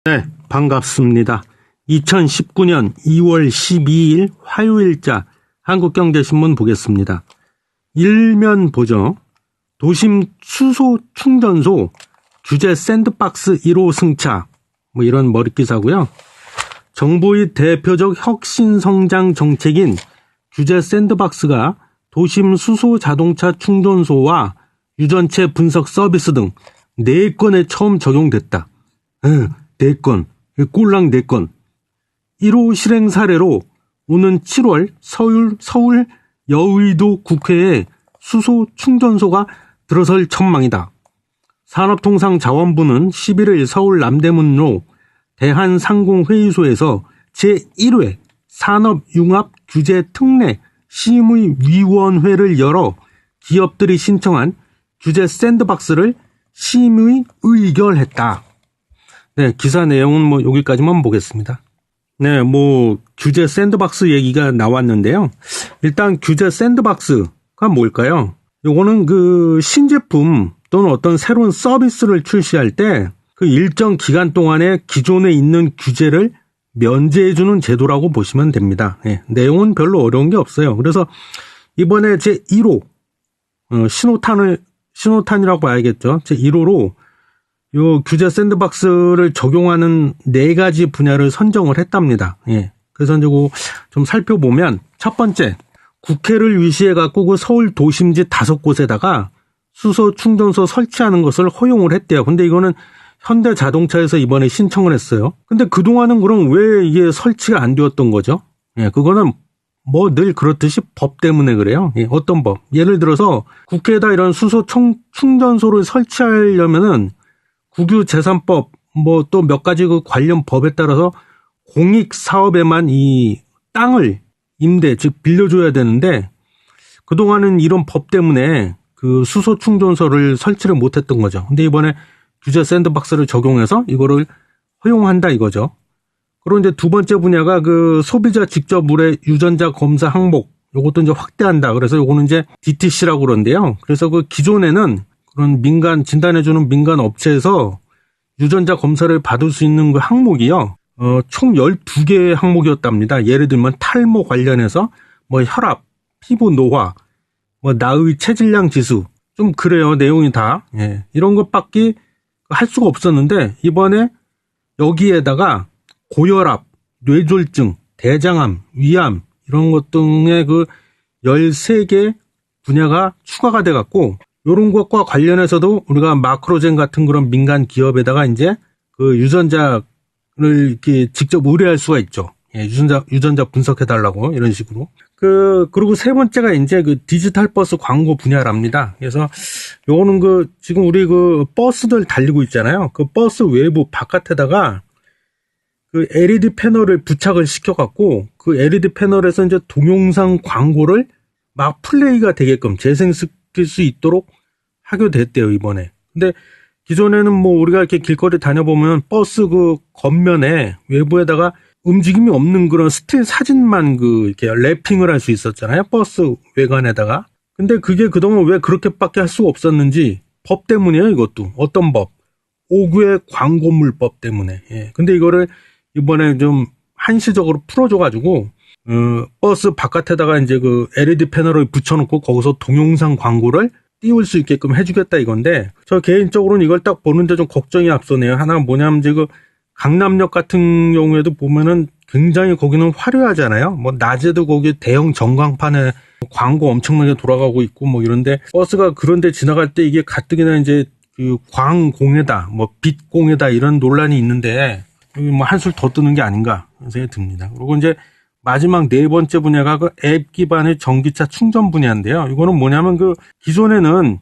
네, 반갑습니다. 2019년 2월 12일 화요일자 한국경제신문 보겠습니다. 일면 보죠. 도심 수소 충전소 규제 샌드박스 1호 승차, 뭐 이런 머릿기사고요. 정부의 대표적 혁신 성장 정책인 규제 샌드박스가 도심 수소 자동차 충전소와 유전체 분석 서비스 등 4건에 처음 적용됐다. 4건, 꼴랑 4건. 1호 실행 사례로 오는 7월 서울 여의도 국회에 수소 충전소가 들어설 전망이다. 산업통상자원부는 11일 서울 남대문로 대한상공회의소에서 제1회 산업융합규제특례 심의위원회를 열어 기업들이 신청한 규제 샌드박스를 심의 의결했다. 네, 기사 내용은 여기까지만 보겠습니다. 네, 규제 샌드박스 얘기가 나왔는데요. 일단 규제 샌드박스가 뭘까요? 요거는 신제품 또는 어떤 새로운 서비스를 출시할 때 그 일정 기간 동안에 기존에 있는 규제를 면제해주는 제도라고 보시면 됩니다. 네, 내용은 별로 어려운 게 없어요. 그래서 이번에 제1호, 신호탄이라고 봐야겠죠. 제1호로 요 규제 샌드박스를 적용하는 4가지 분야를 선정을 했답니다. 예. 그래서 이제 좀 살펴보면 첫 번째, 국회를 위시해 갖고 그 서울 도심지 5곳에다가 수소 충전소 설치하는 것을 허용을 했대요. 근데 이거는 현대자동차에서 이번에 신청을 했어요. 근데 그동안은 그럼 왜 이게 설치가 안 되었던 거죠? 예, 그거는 늘 그렇듯이 법 때문에 그래요. 예, 어떤 법? 예를 들어서 국회에다 이런 수소 충전소를 설치하려면은 국유재산법 또 몇 가지 그 관련 법에 따라서 공익사업에만 이 땅을 즉 빌려줘야 되는데 그동안은 이런 법 때문에 그 수소 충전소를 설치를 못했던 거죠. 근데 이번에 규제 샌드박스를 적용해서 이거를 허용한다 이거죠. 그리고 이제 두 번째 분야가 그 소비자 직접 의뢰 유전자 검사 항목 요것도 이제 확대한다. 그래서 요거는 이제 DTC라고 그러는데요. 그래서 그 기존에는 그런 진단해주는 민간 업체에서 유전자 검사를 받을 수 있는 그 항목이요. 총 12개의 항목이었답니다. 예를 들면 탈모 관련해서 혈압, 피부 노화, 나의 체질량 지수. 좀 그래요. 내용이 다. 예. 이런 것밖에 할 수가 없었는데 이번에 여기에다가 고혈압, 뇌졸중, 대장암, 위암 이런 것 등의 그 13개 분야가 추가가 돼 갖고 이런 것과 관련해서도 우리가 마크로젠 같은 그런 민간 기업에다가 이제 그 유전자를 이렇게 직접 의뢰할 수가 있죠. 예, 유전자 분석해 달라고 이런 식으로. 그리고 세 번째가 이제 그 디지털 버스 광고 분야랍니다. 그래서 요거는 지금 우리 버스들 달리고 있잖아요. 그 버스 외부 바깥에다가 그 LED 패널을 부착을 시켜갖고 그 LED 패널에서 이제 동영상 광고를 막 플레이가 되게끔 재생시킬 수 있도록 하게 됐대요, 이번에. 근데 기존에는 우리가 이렇게 길거리 다녀보면 버스 그 겉면에 외부에다가 움직임이 없는 그런 스틸 사진만 이렇게 랩핑을 할 수 있었잖아요, 버스 외관에다가. 근데 그게 그동안 왜 그렇게밖에 할 수가 없었는지 법 때문이에요, 이것도. 어떤 법? 5구의 광고물법 때문에. 예. 근데 이거를 이번에 좀 한시적으로 풀어줘가지고, 버스 바깥에다가 이제 그 LED 패널을 붙여놓고 거기서 동영상 광고를 띄울 수 있게끔 해주겠다 이건데, 저 개인적으로는 이걸 딱 보는데 좀 걱정이 앞서네요. 하나 뭐냐면 이제 강남역 같은 경우에도 보면은 굉장히 거기는 화려하잖아요. 낮에도 거기 대형 전광판에 광고 엄청나게 돌아가고 있고 이런데 버스가 그런데 지나갈 때 이게 가뜩이나 이제 그 광공해다, 빛공해다 이런 논란이 있는데 여기 한술 더 뜨는 게 아닌가 생각이 듭니다. 그리고 이제 마지막 4번째 분야가 그 앱 기반의 전기차 충전 분야인데요. 이거는 뭐냐면 기존에는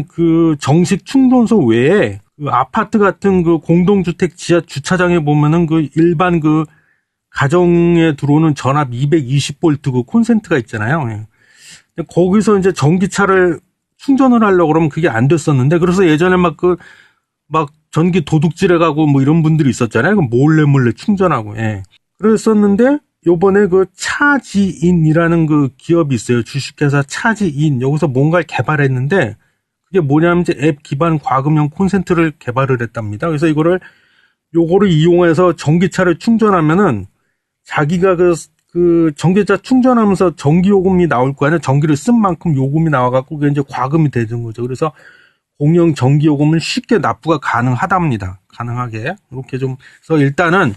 그 정식 충전소 외에 그 아파트 같은 그 공동주택 지하 주차장에 보면은 그 일반 그 가정에 들어오는 전압 220V 그 콘센트가 있잖아요. 거기서 이제 전기차를 충전을 하려고 그러면 그게 안 됐었는데, 그래서 예전에 막 전기 도둑질해 가고 이런 분들이 있었잖아요. 몰래 충전하고. 예. 그랬었는데 요번에 그 차지인이라는 그 기업이 있어요. 주식회사 차지인. 여기서 뭔가를 개발했는데 그게 뭐냐면 이제 앱 기반 과금형 콘센트를 개발을 했답니다. 그래서 이거를 요거를 이용해서 전기차를 충전하면은 자기가 그 전기차 충전하면서 전기 요금이 나올 거 아니에요. 전기를 쓴 만큼 요금이 나와갖고 그게 이제 과금이 되는 거죠. 그래서 공영 전기 요금은 쉽게 납부가 가능하답니다. 가능하게. 이렇게 좀, 그래서 일단은,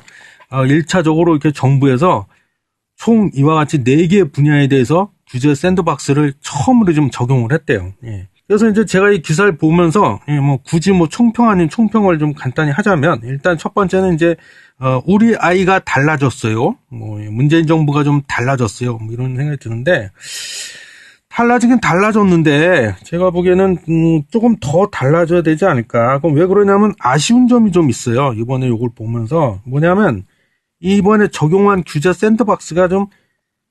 1차적으로 이렇게 정부에서 총 이와 같이 4개 분야에 대해서 규제 샌드박스를 처음으로 좀 적용을 했대요. 예. 그래서 이제 제가 이 기사를 보면서, 뭐, 굳이 뭐 총평 아닌 총평을 좀 간단히 하자면, 일단 첫 번째는 이제, 우리 아이가 달라졌어요. 뭐, 문재인 정부가 좀 달라졌어요. 뭐 이런 생각이 드는데, 달라지긴 달라졌는데, 제가 보기에는, 조금 더 달라져야 되지 않을까. 그럼 왜 그러냐면, 아쉬운 점이 좀 있어요. 이번에 이걸 보면서. 뭐냐면, 이번에 적용한 규제 샌드박스가 좀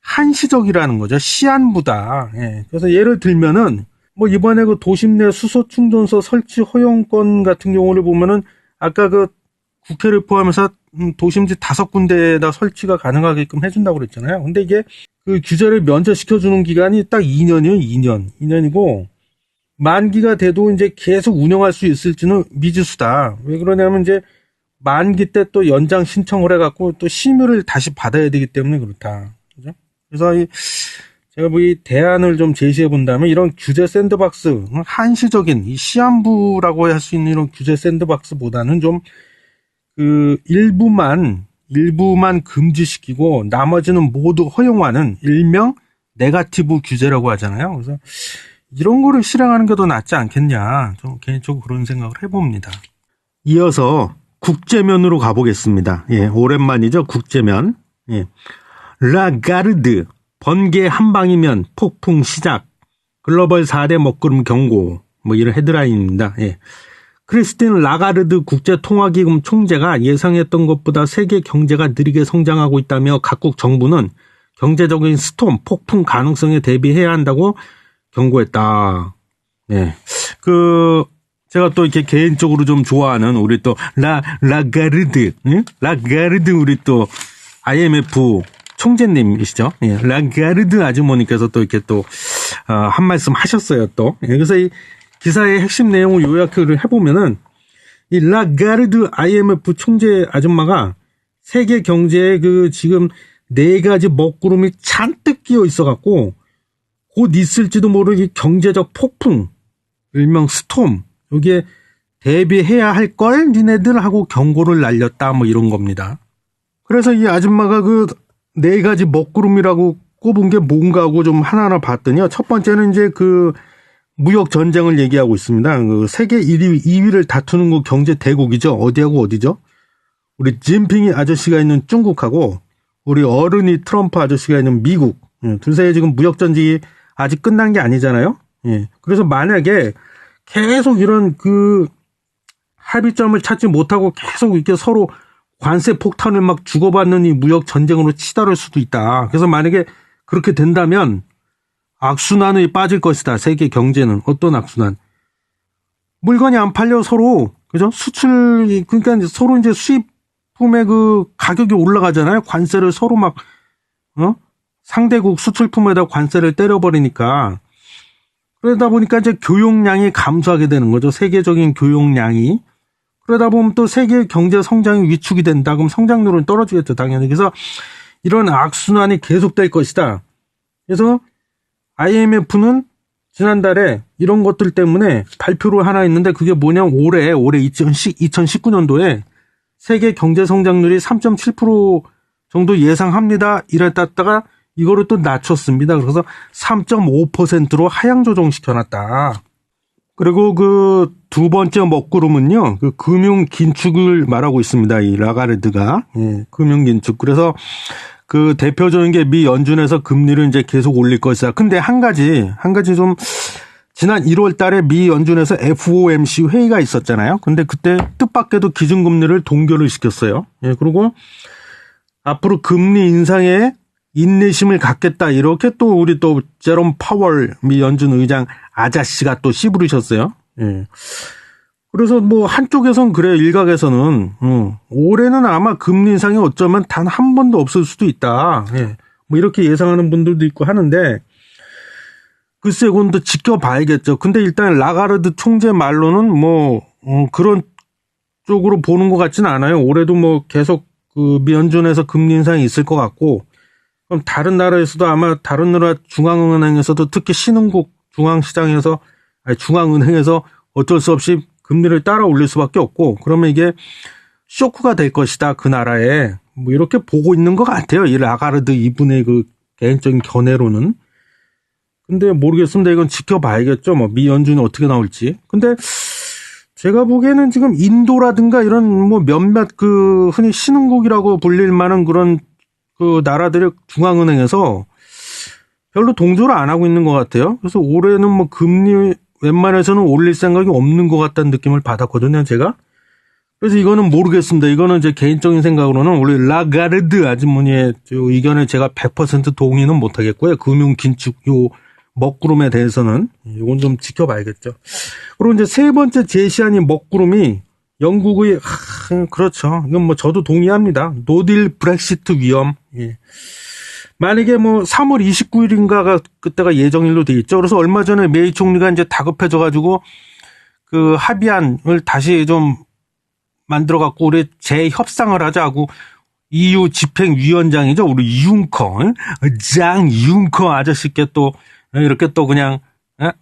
한시적이라는 거죠. 시한부다. 예. 그래서 예를 들면은, 뭐 이번에 그 도심 내 수소 충전소 설치 허용권 같은 경우를 보면은 아까 그 국회를 포함해서 도심지 5군데에다 설치가 가능하게끔 해준다고 그랬잖아요. 근데 이게 그 규제를 면제시켜주는 기간이 딱 2년이에요. 2년이고 만기가 돼도 이제 계속 운영할 수 있을지는 미지수다. 왜 그러냐면 이제 만기 때 또 연장 신청을 해갖고 또 심의를 다시 받아야 되기 때문에 그렇다. 그죠? 그래서 제가 뭐 이 대안을 좀 제시해 본다면 이런 규제 샌드박스, 한시적인 이 시한부라고 할 수 있는 이런 규제 샌드박스보다는 좀 그 일부만 금지시키고 나머지는 모두 허용하는 일명 네거티브 규제라고 하잖아요. 그래서 이런 거를 실행하는 게 더 낫지 않겠냐. 좀 개인적으로 그런 생각을 해봅니다. 이어서 국제면으로 가보겠습니다. 예, 오랜만이죠. 국제면. 예. 라가르드 번개 한 방이면 폭풍 시작. 글로벌 4대 먹구름 경고. 뭐 이런 헤드라인입니다. 예. 크리스틴 라가르드 국제통화기금 총재가 예상했던 것보다 세계 경제가 느리게 성장하고 있다며 각국 정부는 경제적인 스톰, 폭풍 가능성에 대비해야 한다고 경고했다. 네. 제가 또 이렇게 개인적으로 좀 좋아하는 우리 또 라가르드, 응? 라가르드 우리 또 IMF 총재님이시죠? 예, 라가르드 아주머니께서 또 이렇게 또, 한 말씀 하셨어요, 또. 예, 그래서 이 기사의 핵심 내용을 요약을 해보면은, 이 라가르드 IMF 총재 아줌마가 세계 경제에 지금 4가지 먹구름이 잔뜩 끼어 있어갖고, 곧 있을지도 모를 이 경제적 폭풍, 일명 스톰, 여기에 대비해야 할 걸 니네들 하고 경고를 날렸다, 뭐 이런 겁니다. 그래서 이 아줌마가 4가지 먹구름이라고 꼽은 게 뭔가 하고 좀 하나하나 봤더니요. 첫 번째는 이제 무역 전쟁을 얘기하고 있습니다. 세계 1위, 2위를 다투는 경제 대국이죠. 어디하고 어디죠? 우리 진핑이 아저씨가 있는 중국하고 우리 어른이 트럼프 아저씨가 있는 미국. 둘 사이에 지금 무역 전쟁이 아직 끝난 게 아니잖아요. 예. 그래서 만약에 계속 이런 합의점을 찾지 못하고 계속 이렇게 서로 관세 폭탄을 막 주고받는 이 무역 전쟁으로 치달을 수도 있다. 그래서 만약에 그렇게 된다면 악순환에 빠질 것이다. 세계 경제는. 어떤 악순환? 물건이 안 팔려 서로, 그죠? 그러니까 서로 이제 수입품의 가격이 올라가잖아요. 관세를 서로 상대국 수출품에다 관세를 때려버리니까. 그러다 보니까 이제 교역량이 감소하게 되는 거죠. 세계적인 교역량이. 그러다 보면 또 세계 경제 성장이 위축이 된다. 그럼 성장률은 떨어지겠죠, 당연히. 그래서 이런 악순환이 계속될 것이다. 그래서 IMF는 지난달에 이런 것들 때문에 발표를 하나 했는데 그게 뭐냐면 올해 2019년도에 세계 경제 성장률이 3.7% 정도 예상합니다. 이랬다가 이거를 또 낮췄습니다. 그래서 3.5%로 하향 조정시켜놨다. 그리고 두 번째 먹구름은요, 금융 긴축을 말하고 있습니다. 이 라가르드가. 예, 금융 긴축. 그래서 대표적인 게 미 연준에서 금리를 이제 계속 올릴 것이다. 근데 한 가지 좀, 지난 1월 달에 미 연준에서 FOMC 회의가 있었잖아요. 근데 그때 뜻밖에도 기준금리를 동결을 시켰어요. 예, 그리고 앞으로 금리 인상에 인내심을 갖겠다. 이렇게 또 우리 또 제롬 파월 미 연준 의장 아저씨가 또 씨부르셨어요. 예. 그래서 뭐 한쪽에선 그래요. 일각에서는 올해는 아마 금리 인상이 어쩌면 단 한 번도 없을 수도 있다. 예. 뭐 이렇게 예상하는 분들도 있고 하는데 글쎄 그건 또 지켜봐야겠죠. 근데 일단 라가르드 총재 말로는 그런 쪽으로 보는 것 같지는 않아요. 올해도 뭐 계속 그 미연준에서 금리 인상이 있을 것 같고, 그럼 다른 나라에서도 아마 다른 나라 중앙은행에서도 특히 신흥국 중앙시장에서, 아니 중앙은행에서 어쩔 수 없이 금리를 따라 올릴 수밖에 없고, 그러면 이게 쇼크가 될 것이다, 그 나라에. 뭐 이렇게 보고 있는 것 같아요. 이 라가르드 이분의 그 개인적인 견해로는. 근데 모르겠습니다. 이건 지켜봐야겠죠. 뭐 미연준이 어떻게 나올지. 근데 제가 보기에는 지금 인도라든가 이런 뭐 몇몇 그 흔히 신흥국이라고 불릴 만한 그런 그 나라들의 중앙은행에서 별로 동조를 안 하고 있는 것 같아요. 그래서 올해는 뭐 금리 웬만해서는 올릴 생각이 없는 것 같다는 느낌을 받았거든요, 제가. 그래서 이거는 모르겠습니다. 이거는 제 개인적인 생각으로는 우리 라가르드 아주머니의 의견에 제가 100% 동의는 못하겠고요. 금융 긴축 요 먹구름에 대해서는 이건 좀 지켜봐야겠죠. 그리고 이제 세 번째 제시한 이 먹구름이 영국의 그렇죠. 이건 뭐 저도 동의합니다. 노딜 브렉시트 위험. 예. 만약에 뭐 3월 29일인가가 그때가 예정일로 돼 있죠. 그래서 얼마 전에 메이 총리가 이제 다급해져 가지고 그 합의안을 다시 좀 만들어 갖고 우리 재협상을 하자고 EU 집행위원장이죠. 우리 융커, 장 융커 아저씨께 또 이렇게 또 그냥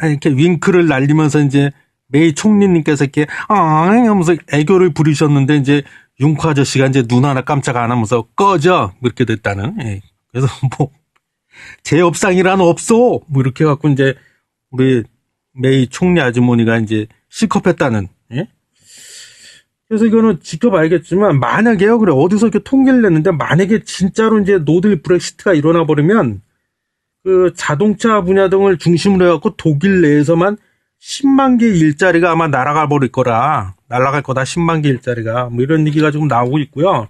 이렇게 윙크를 날리면서 이제 메이 총리님께서 이렇게 하면서 애교를 부리셨는데 이제 융커 아저씨가 이제 눈 하나 깜짝 안 하면서 꺼져 이렇게 됐다는. 예. 그래서 뭐 재협상이란 없어 뭐 이렇게 갖고 이제 우리 메이 총리 아주머니가 이제 실컷했다는. 예? 그래서 이거는 지켜봐야겠지만 만약에요, 그래 어디서 이렇게 통계를 냈는데 만약에 진짜로 이제 노딜 브렉시트가 일어나 버리면 그 자동차 분야 등을 중심으로 해갖고 독일 내에서만 10만 개 일자리가 아마 날아갈 거다 10만 개 일자리가 뭐 이런 얘기가 지금 나오고 있고요.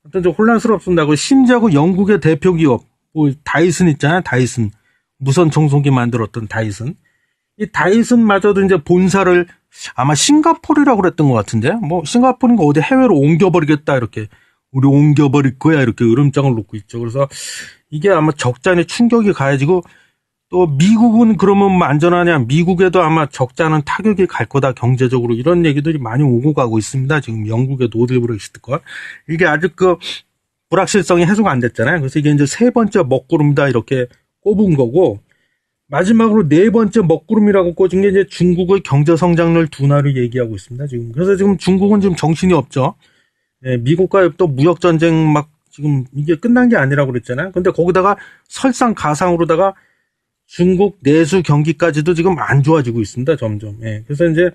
어떤 좀 혼란스럽습니다. 심지어 그 영국의 대표 기업 뭐 다이슨 있잖아요, 다이슨 무선 청소기 만들었던 다이슨. 이 다이슨마저도 이제 본사를 아마 싱가포르라고 그랬던 것 같은데, 뭐 싱가포르인가 어디 해외로 옮겨버리겠다 이렇게 우리 옮겨버릴 거야 이렇게 으름장을 놓고 있죠. 그래서 이게 아마 적잖이 충격이 가해지고 또 미국은 그러면 뭐 안전하냐? 미국에도 아마 적잖은 타격이 갈 거다 경제적으로 이런 얘기들이 많이 오고 가고 있습니다. 지금 영국의 노딜 브렉시트 건 이게 아직 그 불확실성이 해소가 안 됐잖아요. 그래서 이게 이제 세 번째 먹구름이다 이렇게 꼽은 거고. 마지막으로 네 번째 먹구름이라고 꽂은 게 이제 중국의 경제 성장률 둔화를 얘기하고 있습니다, 지금. 그래서 지금 중국은 지금 정신이 없죠. 예, 미국과의 또 무역전쟁 막 지금 이게 끝난 게 아니라고 그랬잖아요. 근데 거기다가 설상가상으로다가 중국 내수 경기까지도 지금 안 좋아지고 있습니다, 점점. 예, 그래서 이제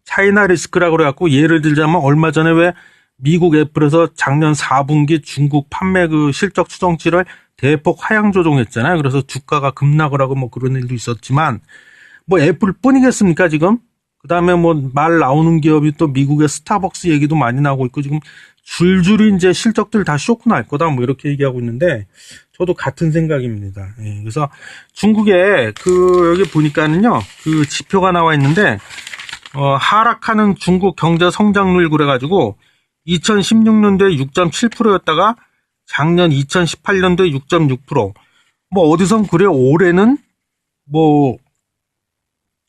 차이나 리스크라고 그래갖고 예를 들자면 얼마 전에 왜 미국 애플에서 작년 4분기 중국 판매 그 실적 추정치를 대폭 하향 조정했잖아요. 그래서 주가가 급락을 하고 뭐 그런 일도 있었지만 뭐 애플뿐이겠습니까 지금? 그다음에 뭐 말 나오는 기업이 또 미국의 스타벅스 얘기도 많이 나오고 있고 지금 줄줄이 이제 실적들 다 쇼크 날 거다 뭐 이렇게 얘기하고 있는데 저도 같은 생각입니다. 예, 그래서 중국에 그 여기 보니까는요 그 지표가 나와 있는데 하락하는 중국 경제 성장률 그래가지고 2016년도에 6.7%였다가 작년 2018년도에 6.6%. 뭐 어디선 그래 올해는 뭐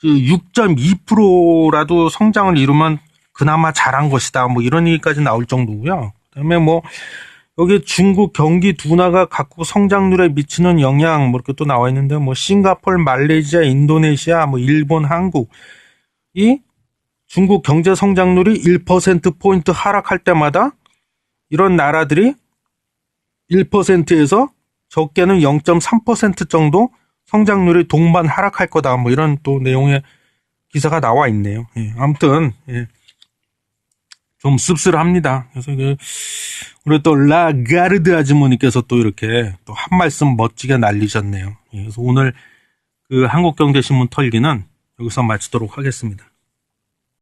6.2%라도 성장을 이루면 그나마 잘한 것이다. 뭐 이런 얘기까지 나올 정도고요. 그다음에 뭐 여기 중국 경기 둔화가 갖고 성장률에 미치는 영향 뭐 이렇게 또 나와 있는데 뭐 싱가포르, 말레이시아, 인도네시아, 뭐 일본, 한국 이 중국 경제 성장률이 1%포인트 하락할 때마다 이런 나라들이 1%에서 적게는 0.3% 정도 성장률이 동반 하락할 거다. 뭐 이런 또 내용의 기사가 나와 있네요. 예, 아무튼 예, 좀 씁쓸합니다. 그래서 우리 또 라가르드 아주머니께서 또 이렇게 또 한 말씀 멋지게 날리셨네요. 예, 그래서 오늘 그 한국경제신문 털기는 여기서 마치도록 하겠습니다.